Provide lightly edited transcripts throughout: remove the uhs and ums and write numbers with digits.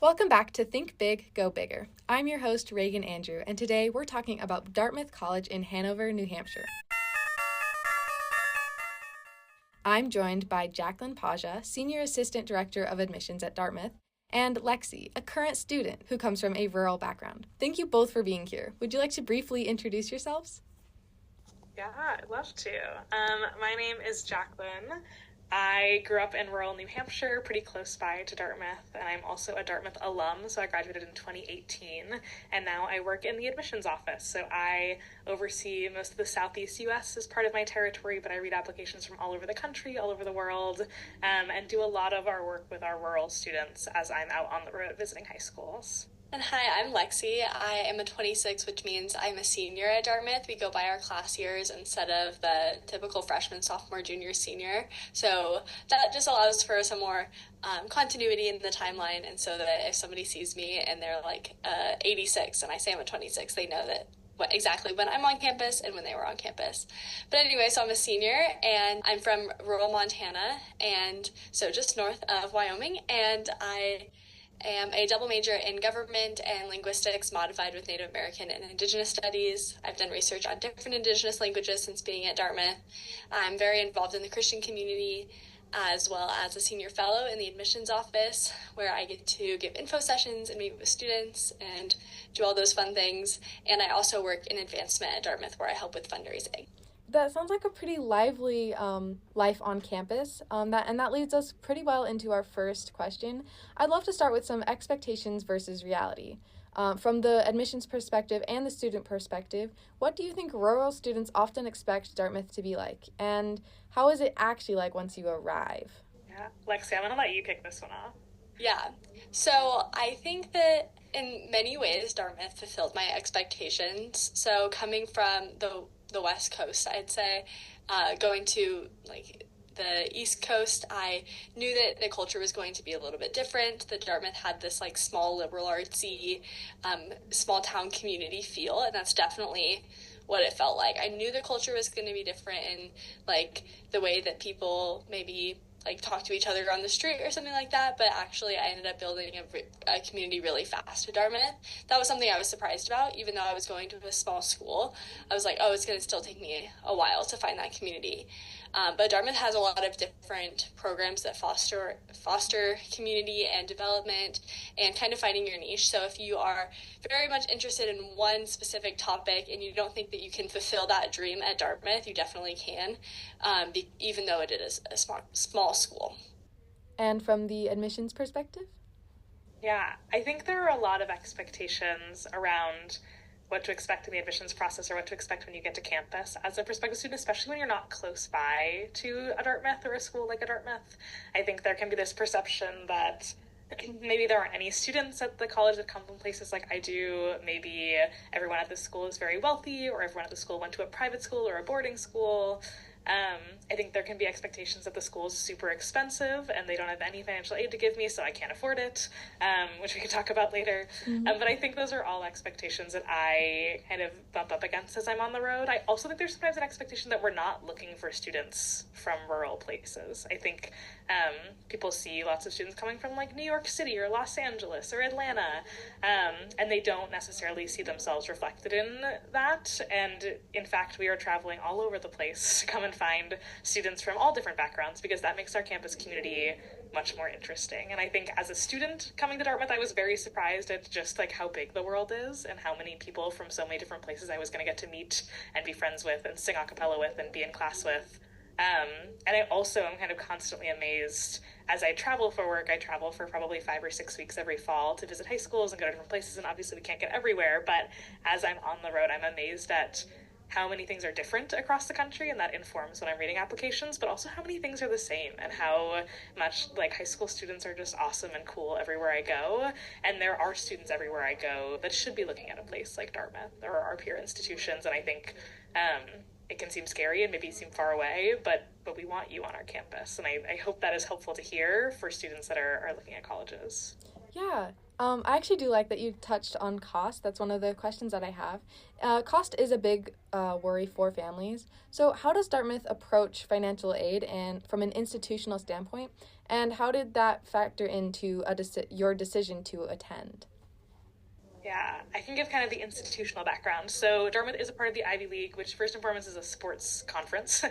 Welcome back to Think Big, Go Bigger. I'm your host, Raygen Andrew, and today we're talking about Dartmouth College in Hanover, New Hampshire. I'm joined by Jacqueline Paja, Senior Assistant Director of Admissions at Dartmouth, and Lexi, a current student who comes from a rural background. Thank you both for being here. Would you like to briefly introduce yourselves? Yeah, I'd love to. My name is Jacqueline. I grew up in rural New Hampshire, pretty close by to Dartmouth, and I'm also a Dartmouth alum, so I graduated in 2018, and now I work in the admissions office. So I oversee most of the Southeast U.S. as part of my territory, but I read applications from all over the country, all over the world, and do a lot of our work with our rural students as I'm out on the road visiting high schools. And hi, I'm Lexi. I am a 26, which means I'm a senior at Dartmouth. We go by our class years instead of the typical freshman, sophomore, junior, senior. So that just allows for some more continuity in the timeline. And so that if somebody sees me and they're like 86 and I say I'm a 26, they know that exactly when I'm on campus and when they were on campus. But anyway, so I'm a senior and I'm from rural Montana, and so just north of Wyoming, and I am a double major in government and linguistics modified with Native American and Indigenous studies. I've done research on different Indigenous languages since being at Dartmouth. I'm very involved in the Christian community, as well as a senior fellow in the admissions office, where I get to give info sessions and meet with students and do all those fun things. And I also work in advancement at Dartmouth, where I help with fundraising. That sounds like a pretty lively life on campus, that leads us pretty well into our first question. I'd love to start with some expectations versus reality. From the admissions perspective and the student perspective, what do you think rural students often expect Dartmouth to be like? And how is it actually like once you arrive? Yeah, Lexi, I'm going to let you kick this one off. Yeah, so I think that in many ways Dartmouth fulfilled my expectations. So coming from the West Coast, I'd say, going to like the East Coast, I knew that the culture was going to be a little bit different. That Dartmouth had this like small liberal artsy, small town community feel, and that's definitely what it felt like. I knew the culture was going to be different in like the way that people maybe like talk to each other on the street or something like that, but actually I ended up building a community really fast at Dartmouth. That was something I was surprised about, even though I was going to a small school. I was like, oh, it's going to still take me a while to find that community. But Dartmouth has a lot of different programs that foster community and development and kind of finding your niche. So if you are very much interested in one specific topic and you don't think that you can fulfill that dream at Dartmouth, you definitely can, even though it is a small school. And from the admissions perspective? Yeah, I think there are a lot of expectations around what to expect in the admissions process or what to expect when you get to campus as a prospective student, especially when you're not close by to a Dartmouth or a school like a Dartmouth. I think there can be this perception that maybe there aren't any students at the college that come from places like I do. Maybe everyone at this school is very wealthy, or everyone at the school went to a private school or a boarding school. I think there can be expectations that the school is super expensive and they don't have any financial aid to give me, so I can't afford it, which we could talk about later. Mm-hmm. But I think those are all expectations that I kind of bump up against as I'm on the road. I also think there's sometimes an expectation that we're not looking for students from rural places. I think people see lots of students coming from like New York City or Los Angeles or Atlanta, and they don't necessarily see themselves reflected in that. And in fact, we are traveling all over the place to come and find students from all different backgrounds, because that makes our campus community much more interesting. And I think as a student coming to Dartmouth, I was very surprised at just like how big the world is and how many people from so many different places I was going to get to meet and be friends with and sing a cappella with and be in class with. And I also am kind of constantly amazed as I travel for work. I travel for probably 5 or 6 weeks every fall to visit high schools and go to different places, and obviously we can't get everywhere, but as I'm on the road, I'm amazed at how many things are different across the country, and that informs when I'm reading applications, but also how many things are the same, and how much like high school students are just awesome and cool everywhere I go. And there are students everywhere I go that should be looking at a place like Dartmouth or our peer institutions, and I think it can seem scary and maybe seem far away, but we want you on our campus, and I hope that is helpful to hear for students that are looking at colleges. Yeah, I actually do like that you touched on cost. That's one of the questions that I have. Cost is a big worry for families. So how does Dartmouth approach financial aid and from an institutional standpoint? And how did that factor into your decision to attend? Yeah, I can give kind of the institutional background. So Dartmouth is a part of the Ivy League, which first and foremost is a sports conference.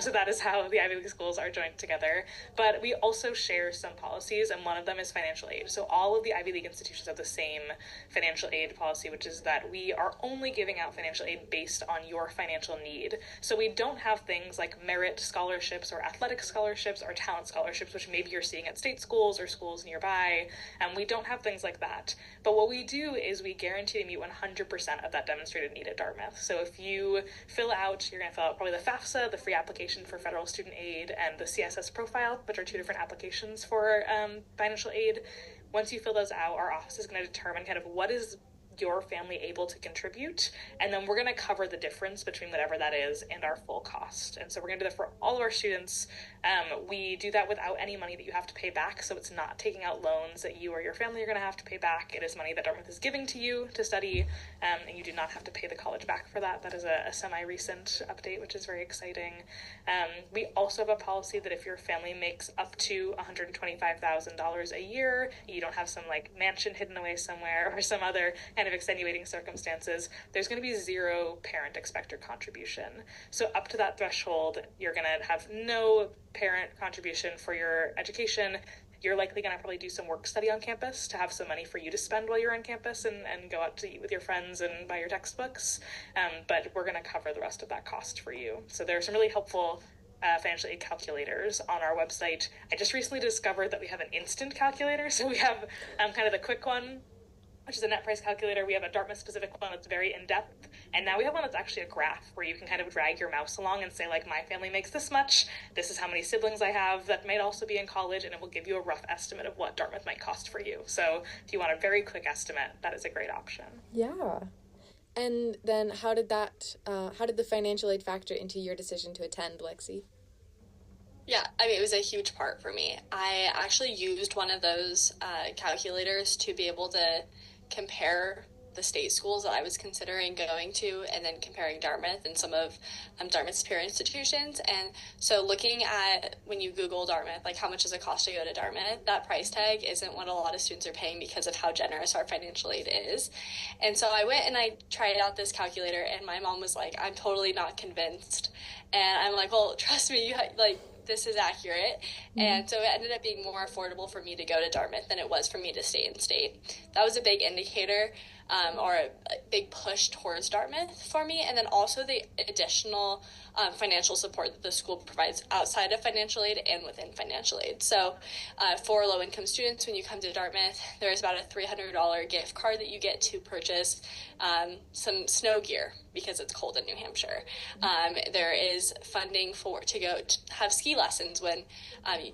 So that is how the Ivy League schools are joined together. But we also share some policies, and one of them is financial aid. So all of the Ivy League institutions have the same financial aid policy, which is that we are only giving out financial aid based on your financial need. So we don't have things like merit scholarships or athletic scholarships or talent scholarships, which maybe you're seeing at state schools or schools nearby. We don't have things like that. But what we do is we guarantee to meet 100% of that demonstrated need at Dartmouth. So if you fill out, you're going to fill out probably the FAFSA, the free application for federal student aid, and the CSS profile, which are two different applications for financial aid. Once you fill those out, our office is going to determine kind of what is your family able to contribute, and then we're going to cover the difference between whatever that is and our full cost. And so we're going to do that for all of our students. We do that without any money that you have to pay back, so it's not taking out loans that you or your family are going to have to pay back. It is money that Dartmouth is giving to you to study, and you do not have to pay the college back for that. That is a semi-recent update, which is very exciting. We also have a policy that if your family makes up to $125,000 a year, you don't have some like mansion hidden away somewhere or some other kind of extenuating circumstances, there's going to be zero parent expector contribution. So up to that threshold, you're going to have no parent contribution for your education. You're likely going to probably do some work study on campus to have some money for you to spend while you're on campus and go out to eat with your friends and buy your textbooks. But we're going to cover the rest of that cost for you. So there are some really helpful financial aid calculators on our website. I just recently discovered that we have an instant calculator. So we have kind of the quick one, which is a net price calculator. We have a Dartmouth specific one that's very in-depth. And now we have one that's actually a graph where you can kind of drag your mouse along and say, like, my family makes this much. This is how many siblings I have that might also be in college. And it will give you a rough estimate of what Dartmouth might cost for you. So if you want a very quick estimate, that is a great option. Yeah. And then how did the financial aid factor into your decision to attend, Lexi? Yeah, I mean, it was a huge part for me. I actually used one of those calculators to be able to compare the state schools that I was considering going to and then comparing Dartmouth and some of Dartmouth's peer institutions. And so looking at when you Google Dartmouth, like how much does it cost to go to Dartmouth, that price tag isn't what a lot of students are paying because of how generous our financial aid is. And so I went and I tried out this calculator and my mom was like, I'm totally not convinced. And I'm like, well, trust me, this is accurate. Mm-hmm. And so it ended up being more affordable for me to go to Dartmouth than it was for me to stay in state. That was a big indicator or a big push towards Dartmouth for me. And then also the additional financial support that the school provides outside of financial aid and within financial aid. So for low-income students, when you come to Dartmouth, there's about a $300 gift card that you get to purchase some snow gear because it's cold in New Hampshire. There is funding to go have ski lessons when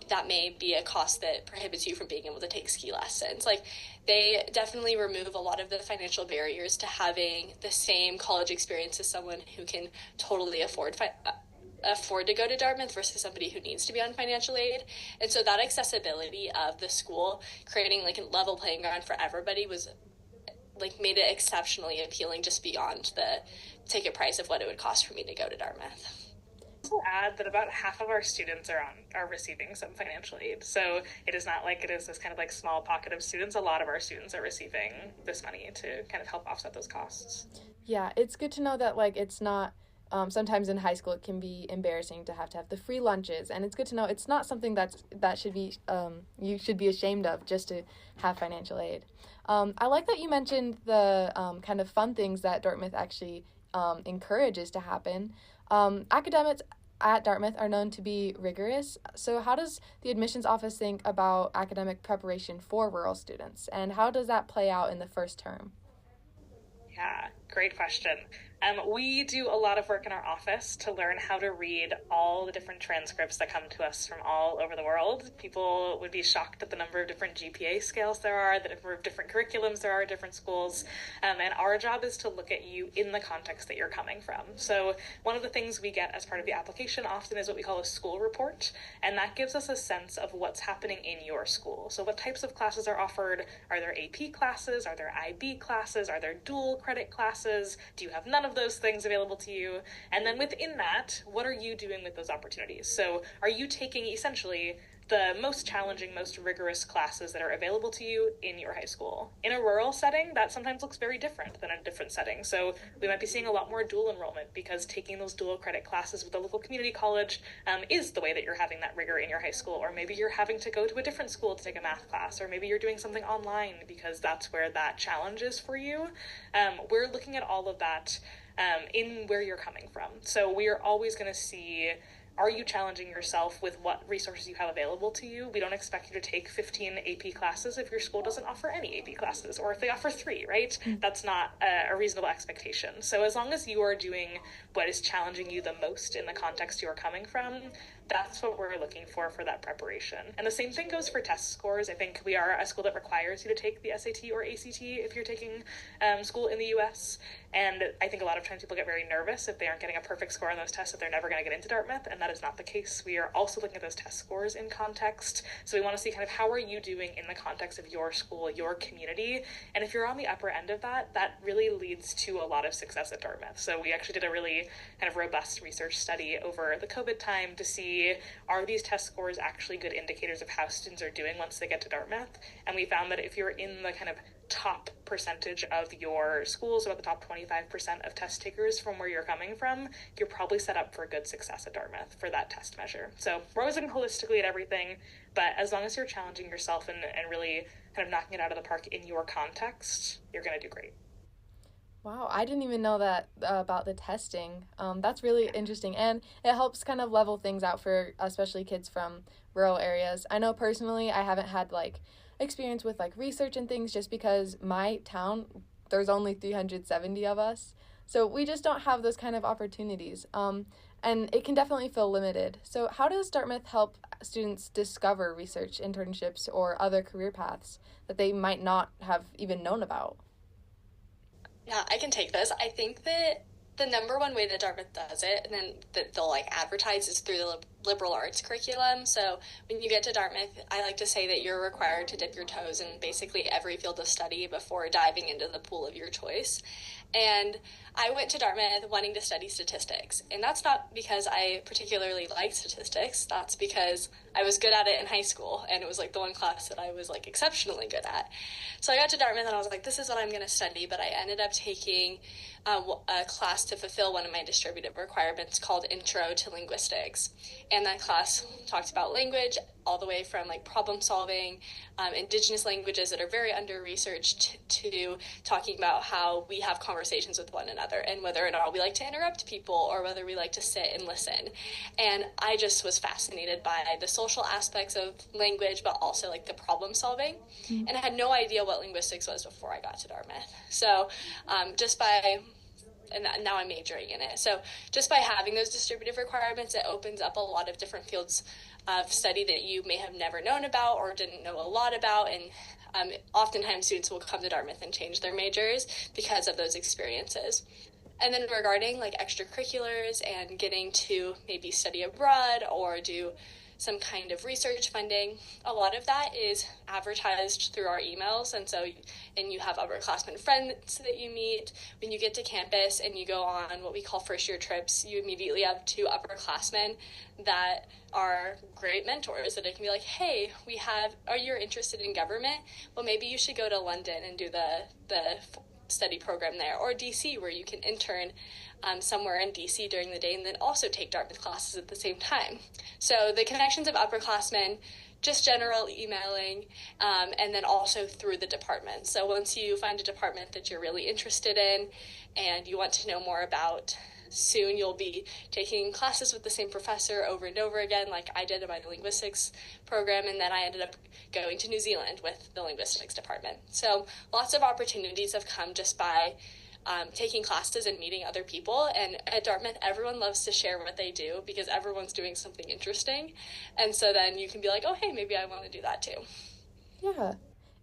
that may be a cost that prohibits you from being able to take ski lessons. Like, they definitely remove a lot of the financial barriers to having the same college experience as someone who can totally afford to go to Dartmouth versus somebody who needs to be on financial aid. And so that accessibility of the school, creating like a level playing ground for everybody, was like made it exceptionally appealing just beyond the ticket price of what it would cost for me to go to Dartmouth. Also add that about half of our students are receiving some financial aid. So it is not like it is this kind of like small pocket of students. A lot of our students are receiving this money to kind of help offset those costs. Yeah, it's good to know that like it's not sometimes in high school it can be embarrassing to have the free lunches, and it's good to know it's not something that should be you should be ashamed of just to have financial aid. I like that you mentioned the kind of fun things that Dartmouth actually encourages to happen. Academics at Dartmouth are known to be rigorous. So how does the admissions office think about academic preparation for rural students, and how does that play out in the first term? Yeah, great question. We do a lot of work in our office to learn how to read all the different transcripts that come to us from all over the world. People would be shocked at the number of different GPA scales there are, the number of different curriculums there are at different schools, and our job is to look at you in the context that you're coming from. So one of the things we get as part of the application often is what we call a school report, and that gives us a sense of what's happening in your school. So what types of classes are offered? Are there AP classes? Are there IB classes? Are there dual credit classes? Do you have none of those things available to you? And then within that, what are you doing with those opportunities? So are you taking essentially the most challenging, most rigorous classes that are available to you in your high school? In a rural setting, that sometimes looks very different than a different setting. So we might be seeing a lot more dual enrollment because taking those dual credit classes with a local community college is the way that you're having that rigor in your high school. Or maybe you're having to go to a different school to take a math class, or maybe you're doing something online because that's where that challenge is for you. We're looking at all of that in where you're coming from. So we are always going to see, are you challenging yourself with what resources you have available to you? We don't expect you to take 15 AP classes if your school doesn't offer any AP classes, or if they offer 3, right? That's not a reasonable expectation. So as long as you are doing what is challenging you the most in the context you're coming from, that's what we're looking for that preparation. And the same thing goes for test scores. I think we are a school that requires you to take the SAT or ACT if you're taking school in the US. And I think a lot of times people get very nervous if they aren't getting a perfect score on those tests that they're never going to get into Dartmouth, and that is not the case. We are also looking at those test scores in context. So we want to see kind of how are you doing in the context of your school, your community. And if you're on the upper end of that, that really leads to a lot of success at Dartmouth. So we actually did a really kind of robust research study over the COVID time to see, are these test scores actually good indicators of how students are doing once they get to Dartmouth? And we found that if you're in the kind of top percentage of your schools, about the top 25% of test takers from where you're coming from, you're probably set up for good success at Dartmouth for that test measure. So we're always looking holistically at everything, but as long as you're challenging yourself and really kind of knocking it out of the park in your context, you're going to do great. Wow, I didn't even know that about the testing. That's really interesting, and it helps kind of level things out for especially kids from rural areas. I know personally I haven't had experience with research and things just because my town, there's only 370 of us, so we just don't have those kind of opportunities, and it can definitely feel limited. So how does Dartmouth help students discover research internships or other career paths that they might not have even known about? Yeah, I can take this. I think that the number one way that Dartmouth does it, and then that they'll advertise, is through the liberal arts curriculum. So when you get to Dartmouth, I like to say that you're required to dip your toes in basically every field of study before diving into the pool of your choice. And I went to Dartmouth wanting to study statistics, and that's not because I particularly like statistics. That's because I was good at it in high school, and it was the one class that I was exceptionally good at. So I got to Dartmouth and I was like, this is what I'm going to study, but I ended up taking a class to fulfill one of my distributive requirements called Intro to Linguistics. And that class talks about language all the way from problem solving, indigenous languages that are very under-researched, to talking about how we have conversations with one another and whether or not we like to interrupt people or whether we like to sit and listen. And I just was fascinated by the social aspects of language, but also the problem solving. Mm-hmm. And I had no idea what linguistics was before I got to Dartmouth. So and now I'm majoring in it. So just by having those distributive requirements, it opens up a lot of different fields of study that you may have never known about or didn't know a lot about. And oftentimes students will come to Dartmouth and change their majors because of those experiences. And then regarding extracurriculars and getting to maybe study abroad or do some kind of research funding, a lot of that is advertised through our emails. And you have upperclassmen friends that you meet. When you get to campus and you go on what we call first year trips, you immediately have 2 upperclassmen that are great mentors that it can be hey, are you interested in government? Well, maybe you should go to London and do the study program there, or DC, where you can intern somewhere in DC during the day and then also take Dartmouth classes at the same time. So the connections of upperclassmen, just general emailing, and then also through the department. So once you find a department that you're really interested in and you want to know more about, soon you'll be taking classes with the same professor over and over again, like I did in my linguistics program, and then I ended up going to New Zealand with the linguistics department. So lots of opportunities have come just by taking classes and meeting other people. And at Dartmouth, everyone loves to share what they do because everyone's doing something interesting. And so then you can be like, oh, hey, maybe I want to do that too. Yeah.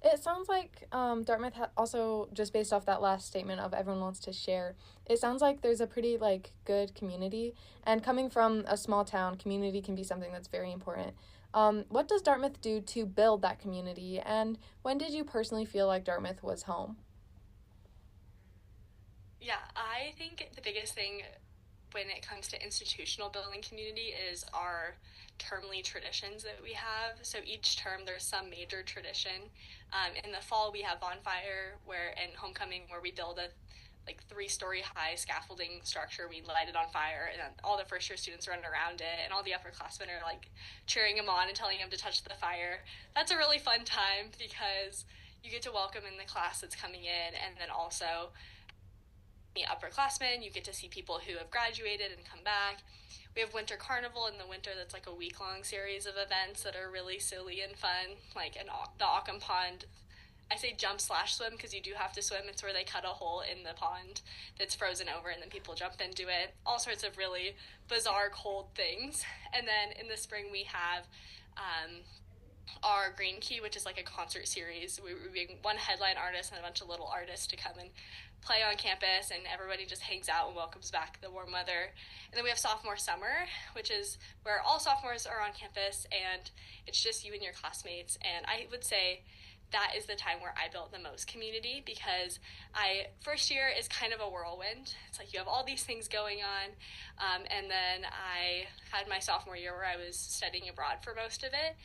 It sounds like Dartmouth also, just based off that last statement of everyone wants to share, it sounds like there's a pretty, good community. And coming from a small town, community can be something that's very important. What does Dartmouth do to build that community? And when did you personally feel like Dartmouth was home? Yeah, I think the biggest thing when it comes to institutional building community is our termly traditions that we have. So each term there's some major tradition. In the fall we have bonfire and homecoming where we build a 3-story high scaffolding structure. We light it on fire and all the first year students run around it and all the upperclassmen are cheering them on and telling them to touch the fire. That's a really fun time because you get to welcome in the class that's coming in, and then also the upperclassmen, you get to see people who have graduated and come back. We have Winter Carnival in the winter that's a week-long series of events that are really silly and fun, the Occam Pond. I say jump/swim because you do have to swim. It's where they cut a hole in the pond that's frozen over and then people jump into it. All sorts of really bizarre, cold things. And then in the spring we have our Green Key, which is a concert series. We bring one headline artist and a bunch of little artists to come and play on campus, and everybody just hangs out and welcomes back the warm weather. And then we have Sophomore Summer, which is where all sophomores are on campus, and it's just you and your classmates. And I would say that is the time where I built the most community because first year is kind of a whirlwind. It's you have all these things going on. And then I had my sophomore year where I was studying abroad for most of it.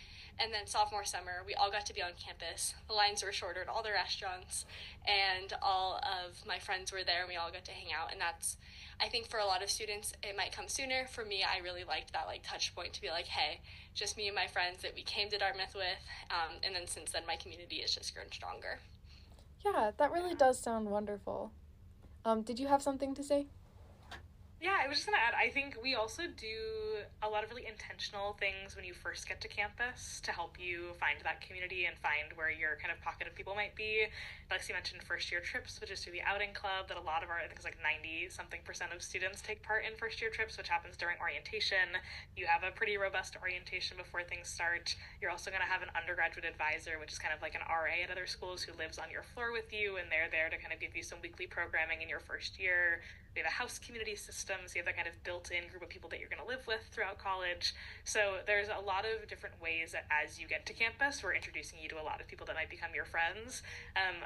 And then sophomore summer, we all got to be on campus. The lines were shorter at all the restaurants, and all of my friends were there, and we all got to hang out. And that's, I think for a lot of students, it might come sooner. For me, I really liked that touch point to be hey, just me and my friends that we came to Dartmouth with. And then since then, my community has just grown stronger. Yeah, that really does sound wonderful. Did you have something to say? Yeah, I was just going to add, I think we also do a lot of really intentional things when you first get to campus to help you find that community and find where your kind of pocket of people might be. Like you mentioned, first-year trips, which is through the outing club that a lot of I think it's 90-something% of students take part in first-year trips, which happens during orientation. You have a pretty robust orientation before things start. You're also going to have an undergraduate advisor, which is kind of like an RA at other schools who lives on your floor with you, and they're there to kind of give you some weekly programming in your first year. We have a house community system, so you have that kind of built-in group of people that you're going to live with throughout college. So there's a lot of different ways that as you get to campus, we're introducing you to a lot of people that might become your friends.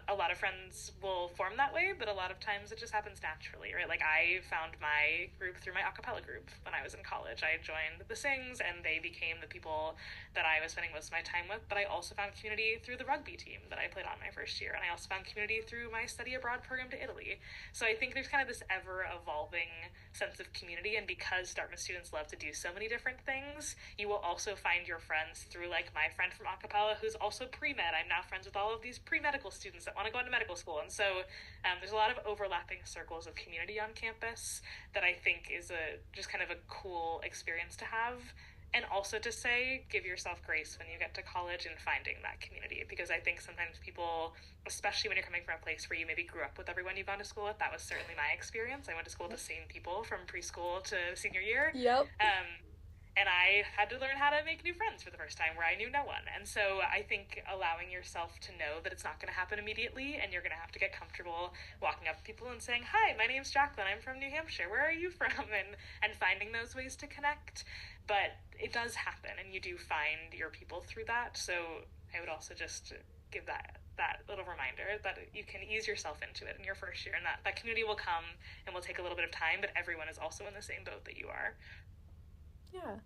A lot of friends will form that way, but a lot of times it just happens naturally, right? I found my group through my a cappella group when I was in college. I joined the Sings, and they became the people that I was spending most of my time with, but I also found community through the rugby team that I played on my first year, and I also found community through my study abroad program to Italy. So I think there's kind of this ever-evolving sense of community, and because Dartmouth students love to do so many different things, you will also find your friends through my friend from a cappella who's also pre-med. I'm now friends with all of these pre-medical students that want to go into medical school, and so there's a lot of overlapping circles of community on campus that I think is just kind of a cool experience to have. And also to say, give yourself grace when you get to college and finding that community, because I think sometimes people, especially when you're coming from a place where you maybe grew up with everyone you've gone to school with, that was certainly my experience. I went to school with the same people from preschool to senior year. Yep. And I had to learn how to make new friends for the first time where I knew no one. And so I think allowing yourself to know that it's not going to happen immediately, and you're going to have to get comfortable walking up to people and saying, hi, my name's Jacqueline, I'm from New Hampshire, where are you from? And finding those ways to connect. But it does happen, and you do find your people through that. So I would also just give that little reminder that you can ease yourself into it in your first year, and that community will come and will take a little bit of time, but everyone is also in the same boat that you are. Yeah.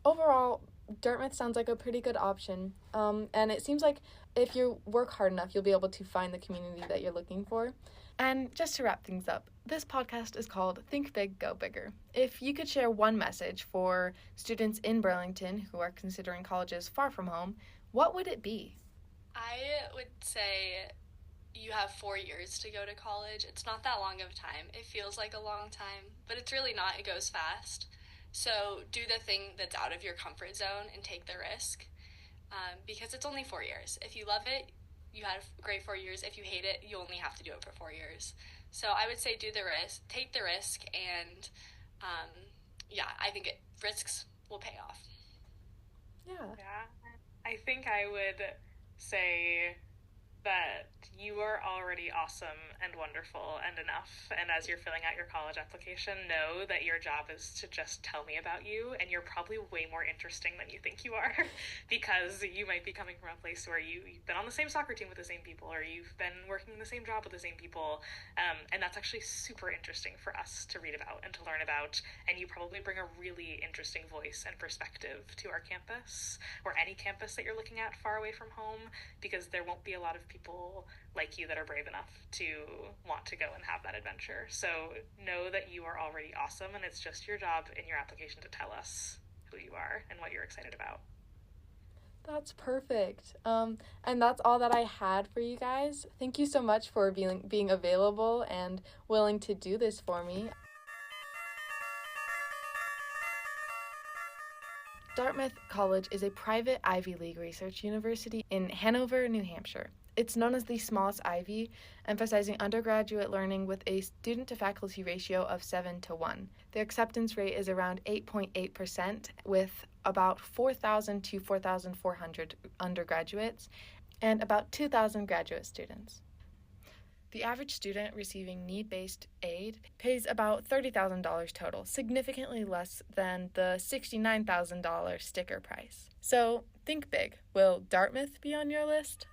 Overall, Dartmouth sounds like a pretty good option. And it seems like if you work hard enough, you'll be able to find the community that you're looking for. And just to wrap things up, this podcast is called Think Big, Go Bigger. If you could share one message for students in Burlington who are considering colleges far from home, what would it be? I would say you have 4 years to go to college. It's not that long of time. It feels like a long time, but it's really not. It goes fast. So do the thing that's out of your comfort zone and take the risk, because it's only 4 years. If you love it, you had a great 4 years. If you hate it, you only have to do it for 4 years. So I would say take the risk, and I think risks will pay off. Yeah. I think I would say that you are already awesome and wonderful and enough. And as you're filling out your college application, know that your job is to just tell me about you. And you're probably way more interesting than you think you are because you might be coming from a place where you've been on the same soccer team with the same people, or you've been working the same job with the same people. And that's actually super interesting for us to read about and to learn about. And you probably bring a really interesting voice and perspective to our campus, or any campus that you're looking at far away from home, because there won't be a lot of people like you that are brave enough to want to go and have that adventure. So know that you are already awesome, and it's just your job in your application to tell us who you are and what you're excited about. That's perfect. And that's all that I had for you guys. Thank you so much for being available and willing to do this for me. Dartmouth College is a private Ivy League research university in Hanover, New Hampshire. It's known as the smallest Ivy, emphasizing undergraduate learning with a student-to-faculty ratio of 7-1. The acceptance rate is around 8.8%, with about 4,000 to 4,400 undergraduates and about 2,000 graduate students. The average student receiving need-based aid pays about $30,000 total, significantly less than the $69,000 sticker price. So think big. Will Dartmouth be on your list?